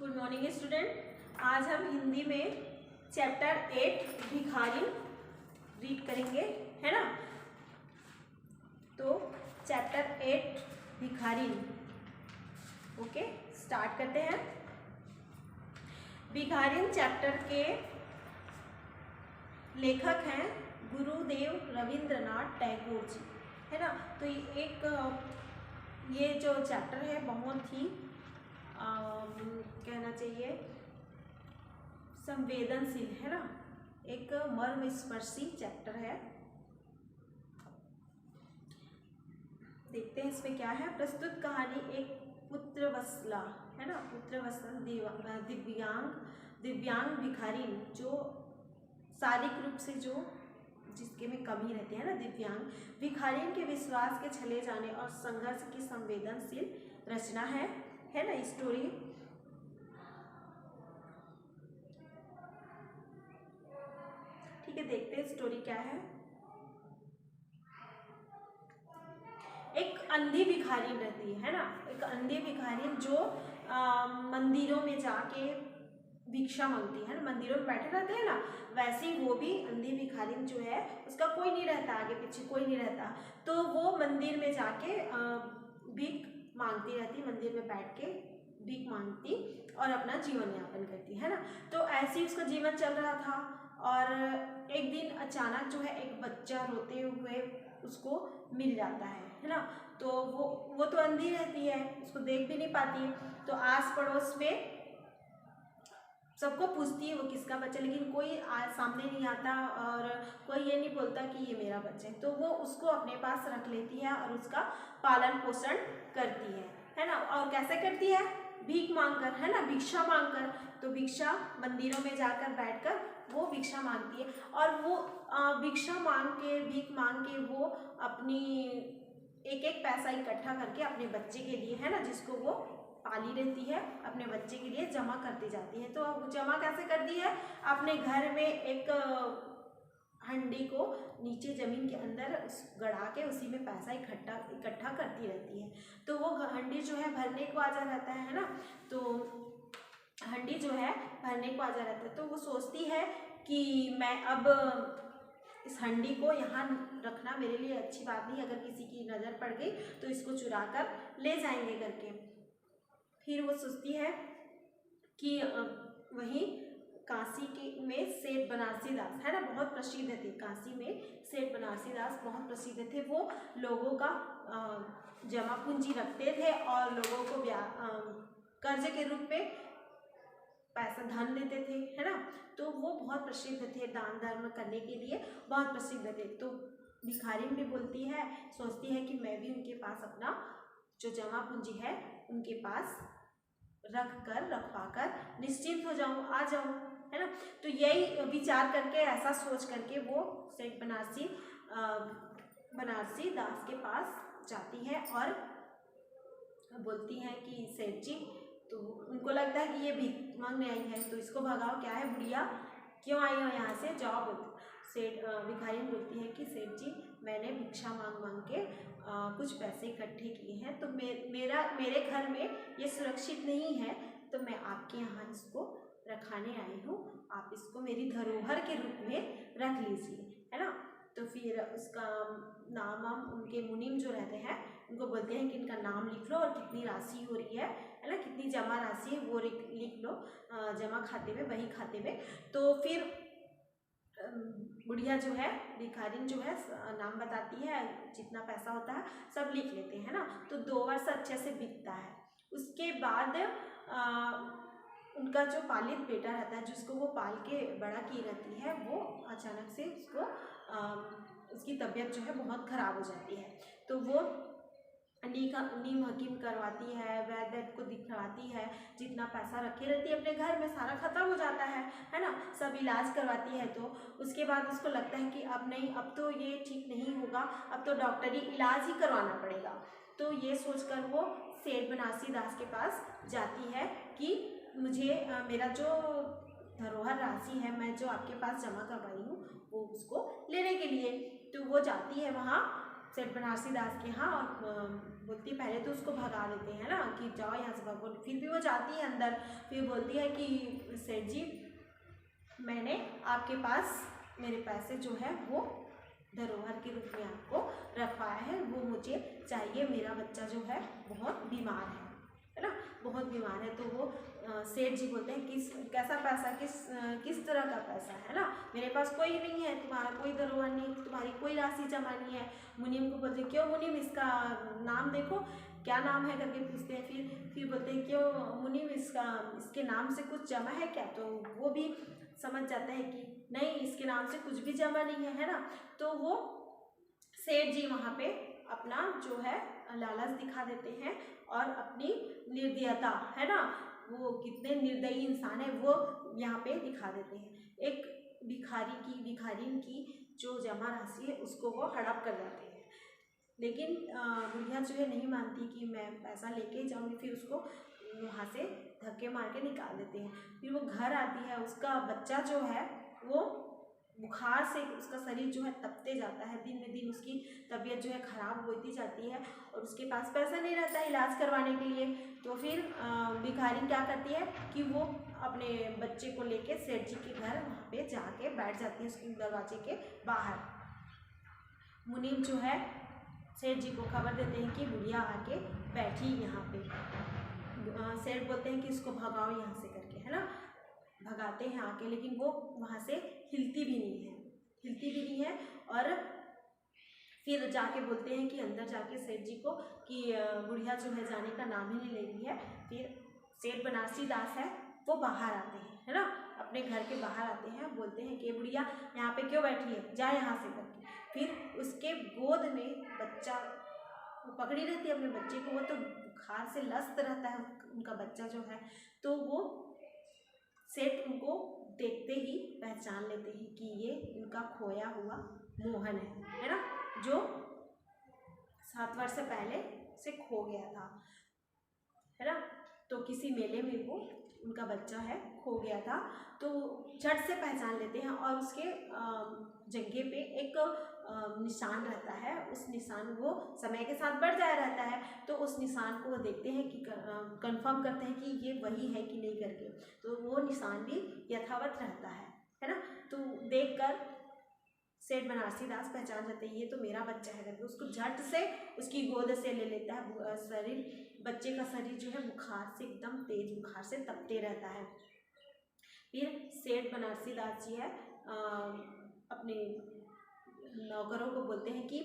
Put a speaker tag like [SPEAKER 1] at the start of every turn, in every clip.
[SPEAKER 1] Good morning student. आज हम हिंदी में चैप्टर 8 भिखारी रीड करेंगे, है ना। तो चैप्टर 8 भिखारी, ओके, स्टार्ट करते हैं। भिखारिन चैप्टर के लेखक हैं गुरुदेव रविंद्रनाथ टैगोर जी, है ना। तो ये जो चैप्टर है बहुत ही कहना चाहिए संवेदनशील, है ना। एक मर्मस्पर्शी चैप्टर है। देखते हैं इसमें क्या है। प्रस्तुत कहानी एक पुत्रवत्सला, है ना, पुत्रवत्सल दिव्यांग भिखारी, जो शारीरिक रूप से जिसके में कमी रहती है ना, दिव्यांग भिखारी के विश्वास के छले जाने और संघर्ष की संवेदनशील रचना है ना स्टोरी। ठीक है, देखते हैं स्टोरी क्या है। एक अंधी भिखारी रहती है ना, एक अंधी भिखारी जो मंदिरों में जाके भिक्षा मांगती है ना, मंदिरों में बैठे रहते हैं ना, वैसे ही वो भी अंधी भिखारी जो है, उसका कोई नहीं रहता, आगे पीछे कोई नहीं रहता, तो वो मंदिर में जाके भीख मांगती रहती, मंदिर में बैठ के भीख मांगती और अपना जीवन यापन करती, है ना। तो ऐसे ही उसका जीवन चल रहा था और एक दिन अचानक जो है एक बच्चा रोते हुए उसको मिल जाता है ना। तो वो तो अंधी रहती है, उसको देख भी नहीं पाती है, तो आस पड़ोस में सबको पूछती है वो किसका बच्चा, लेकिन कोई सामने नहीं आता और कोई ये नहीं बोलता कि ये मेरा बच्चा है। तो वो उसको अपने पास रख लेती है और उसका पालन पोषण करती है ना। और कैसे करती है? भीख मांगकर, है ना, भिक्षा मांगकर। तो भिक्षा मंदिरों में जाकर बैठकर वो भिक्षा मांगती है और वो भिक्षा मांग के, भीख मांग के वो अपनी एक पैसा इकट्ठा करके अपने बच्चे के लिए, है ना, जिसको वो पाली रहती है, अपने बच्चे के लिए जमा करती जाती है। तो अब जमा कैसे करती है? अपने घर में एक हंडी को नीचे जमीन के अंदर गड़ा के उसी में पैसा इकट्ठा करती रहती है। तो वो हंडी जो है भरने को आ जा रहता है ना, तो हंडी जो है भरने को आ जा रहता है, तो वो सोचती है कि मैं अब इस हंडी को यहाँ रखना मेरे लिए अच्छी बात नहीं, अगर किसी की नज़र पड़ गई तो इसको चुरा कर ले जाएंगे करके। फिर वो सोचती है कि वहीं काशी के में सेठ बनारसी दास, है ना, बहुत प्रसिद्ध थे। काशी में सेठ बनारसी दास बहुत प्रसिद्ध थे। वो लोगों का जमा पूंजी रखते थे और लोगों को कर्ज के रूप में पैसा धन देते थे, है ना। तो वो बहुत प्रसिद्ध थे, दान धर्म करने के लिए बहुत प्रसिद्ध थे। तो भिखारी भी बोलती है, सोचती है कि मैं भी उनके पास अपना जो जमा पूंजी है उनके पास रखवा कर निश्चिंत हो जाऊं, आ जाऊं, है ना। तो यही विचार करके, ऐसा सोच करके वो सेठ बनारसी दास के पास जाती है और बोलती है कि सेठ जी, तो उनको लगता है कि ये भीख मांगने आई है, तो इसको भगाओ, क्या है बुढ़िया, क्यों आई हो यहाँ से, जाओ। सेठ भिखारी बोलती है कि सेठ जी, मैंने भिक्षा मांग के कुछ पैसे इकट्ठे किए हैं, तो मेरे घर में ये सुरक्षित नहीं है, तो मैं आपके यहाँ इसको रखाने आई हूँ, आप इसको मेरी धरोहर के रूप में रख लीजिए, है ना। तो फिर उसका नाम उनके मुनीम जो रहते हैं उनको बोलते हैं कि इनका नाम लिख लो और कितनी राशि हो रही है ना, कितनी जमा राशि है वो लिख लो जमा खाते में, वही खाते में। तो फिर बुढ़िया जो है, भिखारिन जो है, नाम बताती है, जितना पैसा होता है सब लिख लेते हैं ना। तो 2 वर्ष अच्छे से बीतता है। उसके बाद उनका जो पालित बेटा रहता है, जिसको वो पाल के बड़ा की रहती है, वो अचानक से उसकी तबीयत जो है बहुत ख़राब हो जाती है। तो वो नीम हकीम करवाती है, वैद्य को दिखवाती है, जितना पैसा रखे रहती है अपने घर में सारा खत्म हो जाता है ना, सब इलाज करवाती है। तो उसके बाद उसको लगता है कि अब नहीं, अब तो ये ठीक नहीं होगा, अब तो डॉक्टरी इलाज ही करवाना पड़ेगा। तो ये सोचकर वो सेठ बनारसी दास के पास जाती है कि मुझे मेरा जो धरोहर राशि है, मैं जो आपके पास जमा करवाई हूँ, वो उसको लेने के लिए। तो वो जाती है वहाँ सेठ बनारसी दास के यहाँ और बोलती है, पहले तो उसको भगा देते हैं ना कि जाओ यहाँ से भागो, फिर भी वो जाती है अंदर। फिर बोलती है कि सेठ जी, मैंने आपके पास मेरे पैसे जो है वो धरोहर के रूप में आपको रखवाया है, वो मुझे चाहिए, मेरा बच्चा जो है बहुत बीमार है ना, बहुत बीमार है। तो वो सेठ जी बोलते हैं कैसा पैसा, किस तरह का पैसा है ना, मेरे पास कोई नहीं है, तुम्हारा कोई धरोहर नहीं, तुम्हारी कोई राशि जमा नहीं है। मुनीम को बोलते हैं, क्यों मुनीम, इसका नाम देखो क्या नाम है करके पूछते हैं। फिर बोलते हैं, क्यों मुनीम, इसके नाम से कुछ जमा है क्या। तो वो भी समझ जाता है कि नहीं, इसके नाम से कुछ भी जमा नहीं है ना। तो वो सेठ जी वहाँ पे अपना जो है लालच दिखा देते हैं और अपनी निर्दयता है ना, वो कितने निर्दयी इंसान है वो यहाँ पे दिखा देते हैं। एक भिखारिन की जो जमा राशि है उसको वो हड़प कर जाते हैं, लेकिन बुढ़िया जो है नहीं मानती कि मैं पैसा लेके जाऊँगी। फिर उसको वहाँ से धक्के मार के निकाल देते हैं। फिर वो घर आती है, उसका बच्चा जो है वो बुखार से उसका शरीर जो है तपते जाता है, दिन में दिन उसकी तबीयत जो है ख़राब होती जाती है और उसके पास पैसा नहीं रहता है इलाज करवाने के लिए। तो फिर भिखारी क्या करती है कि वो अपने बच्चे को लेके सेठ जी के घर वहाँ पे जाके बैठ जाती है, उसके दरवाजे के बाहर। मुनीम जो है सेठ जी को खबर देते हैं कि बुढ़िया आके बैठी यहाँ पे। सेठ बोलते हैं कि इसको भगाओ यहाँ से करके, है ना, भगाते हैं आके, लेकिन वो वहाँ से हिलती भी नहीं है। और फिर जाके बोलते हैं कि अंदर जाके सेठ जी को कि बुढ़िया जो है जाने का नाम ही नहीं ले रही है। फिर सेठ बनारसी दास है वो बाहर आते हैं, है ना, अपने घर के बाहर आते हैं, बोलते हैं कि बुढ़िया यहाँ पे क्यों बैठी है, जा यहाँ से करके। फिर उसके गोद में बच्चा, वो पकड़ी रहती है अपने बच्चे को, वो तो बुखार से लस्त रहता है उनका बच्चा जो है। तो वो सेठ उनको देखते ही पहचान लेते हैं कि ये उनका खोया हुआ मोहन है ना, जो 7 वर्ष पहले से खो गया था, है ना। तो किसी मेले में वो उनका बच्चा है खो गया था, तो झट से पहचान लेते हैं। और उसके जंघे पे एक निशान रहता है, उस निशान वो समय के साथ बढ़ जाया रहता है। तो उस निशान को वो देखते हैं कि कंफर्म करते हैं कि ये वही है कि नहीं करके। तो वो निशान भी यथावत रहता है ना। तो देखकर सेठ बनारसी दास पहचान जाते हैं ये तो मेरा बच्चा है करके, उसको झट से उसकी गोद से ले लेता है। शरीर, बच्चे का शरीर जो है बुखार से, एकदम तेज बुखार से तपते रहता है। फिर सेठ बनारसी दास जी है अपने नौकरों को बोलते हैं कि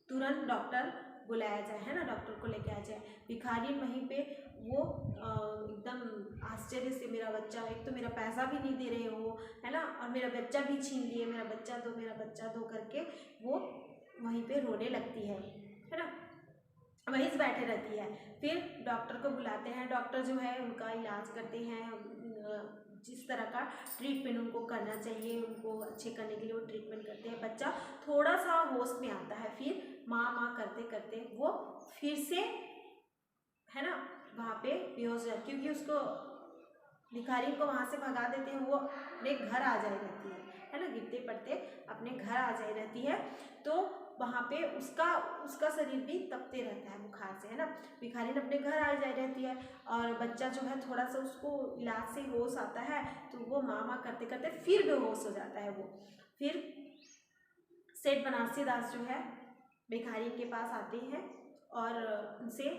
[SPEAKER 1] तुरंत डॉक्टर बुलाया जाए, है ना, डॉक्टर को लेके आ जाए। भिखारी वहीं पे वो एकदम आश्चर्य से, मेरा बच्चा, एक तो मेरा पैसा भी नहीं दे रहे हो, है ना, और मेरा बच्चा भी छीन लिए, मेरा बच्चा दो करके वो वहीं पे रोने लगती है ना, वहीं से बैठे रहती है। फिर डॉक्टर को बुलाते हैं, डॉक्टर जो है उनका इलाज करते हैं, जिस तरह का ट्रीटमेंट उनको करना चाहिए उनको अच्छे करने के लिए वो ट्रीटमेंट करते हैं। बच्चा थोड़ा सा होश में आता है, फिर माँ करते करते वो फिर से, है ना, वहाँ पे बेहोश है, क्योंकि उसको भिखारी को वहाँ से भगा देते हैं, वो अपने घर आ जाए रहती है ना, गिरते पड़ते अपने घर आ जाए रहती है। तो वहाँ पे उसका शरीर भी तपते रहता है बुखार से, है ना। भिखारी अपने घर आ जाए रहती है और बच्चा जो है थोड़ा सा उसको इलाज से होश आता है, तो वो माँ करते करते फिर बेहोश हो जाता है वो। फिर सेठ बनारसी दास जो है भिखारी के पास आते हैं और उनसे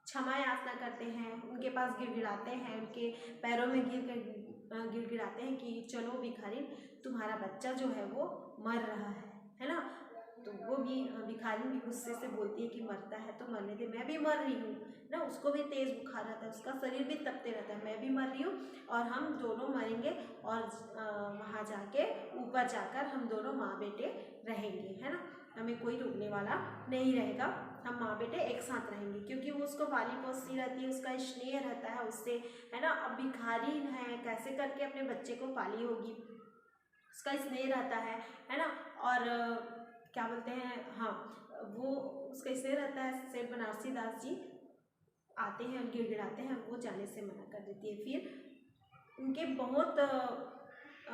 [SPEAKER 1] क्षमा याचना करते हैं, उनके पास गिड़गिड़ाते हैं, उनके पैरों में गिड़गिड़ाते हैं कि चलो भिखारी, तुम्हारा बच्चा जो है वो मर रहा है ना। तो वो भी भिखारी भी गुस्से से बोलती है कि मरता है तो मरने दे, मैं भी मर रही हूँ ना, उसको भी तेज़ बुखार रहता है, उसका शरीर भी तपते रहता है, मैं भी मर रही हूँ और हम दोनों मरेंगे और वहाँ जाके ऊपर जाकर हम दोनों माँ बेटे रहेंगे, है ना, हमें कोई रोकने वाला नहीं रहेगा, हम माँ बेटे एक साथ रहेंगे। क्योंकि वो उसको पाली पोसती रहती है, उसका स्नेह रहता है उससे, है ना। अब भिखारी है, कैसे करके अपने बच्चे को पाली होगी, उसका स्नेह रहता है ना। और क्या बोलते हैं, हाँ, वो उसका स्नेह रहता है। सेठ बनारसी दास जी आते हैं और गिड़गिड़ाते हैं, वो जाने से मना कर देती है। फिर उनके बहुत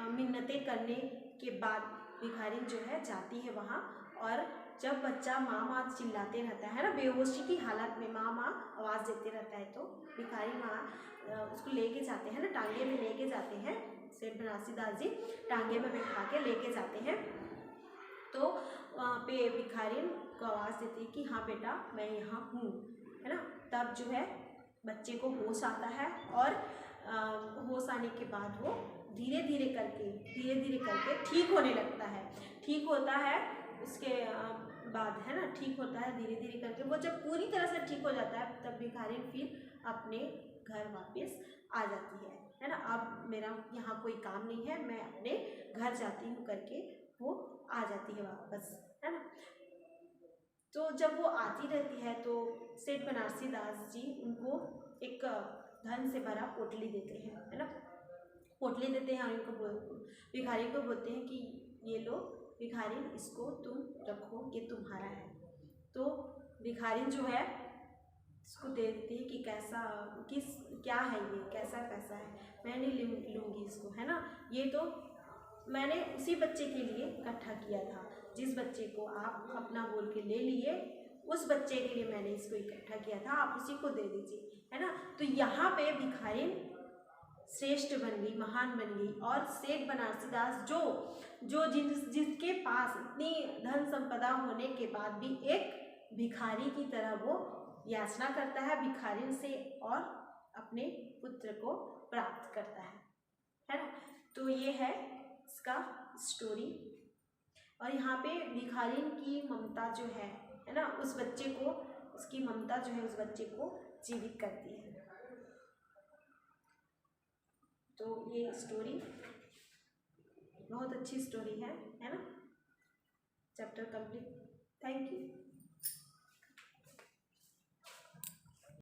[SPEAKER 1] मिन्नतें करने के बाद भिखारी जो है जाती है वहाँ और जब बच्चा माँ माँ चिल्लाते रहता है ना, बेहोशी की हालत में माँ माँ आवाज़ देते रहता है, तो भिखारी माँ उसको लेके जाते हैं ना, टांगे में लेके जाते हैं, सेठ बनारसी दास जी टांगे में बिठा के लेके जाते हैं। तो वहाँ पे भिखारी को आवाज़ देती है कि हाँ बेटा मैं यहाँ हूँ, है ना। तब जो है बच्चे को होश आता है, और होश आने के बाद वो धीरे धीरे करके ठीक होने लगता है। ठीक होता है उसके बाद, है ना, ठीक होता है धीरे धीरे करके। वो जब पूरी तरह से ठीक हो जाता है तब भिखारी फिर अपने घर वापस आ जाती है ना। अब मेरा यहाँ कोई काम नहीं है, मैं अपने घर जाती हूँ करके वो आ जाती है वापस, है ना। तो जब वो आती रहती है तो सेठ बनारसी दास जी उनको एक धन से भरा पोटली देते हैं, है ना। पोटली देते हैं और इनको भिखारी को बोलते हैं कि ये लो भिखारी, इसको तुम रखो, ये तुम्हारा है। तो भिखारी जो है इसको दे देती है कि क्या है ये, कैसा पैसा है, मैं नहीं लूँगी इसको, है ना। ये तो मैंने उसी बच्चे के लिए इकट्ठा किया था, जिस बच्चे को आप अपना बोल के ले लिए, उस बच्चे के लिए मैंने इसको इकट्ठा किया था, आप उसी को दे दीजिए, है ना। तो यहाँ पे भिखारी श्रेष्ठ बन गई, महान बन गई, और सेठ बनारसी दास जो जिसके पास इतनी धन संपदा होने के बाद भी एक भिखारी की तरह वो याचना करता है भिखारी से, और अपने पुत्र को प्राप्त करता है ना। तो ये है इसका स्टोरी। और यहाँ पे भिखारी की ममता जो है ना, उस बच्चे को, उसकी ममता जो है उस बच्चे को जीवित करती है। तो ये स्टोरी बहुत अच्छी स्टोरी है ना। Chapter complete. Thank you.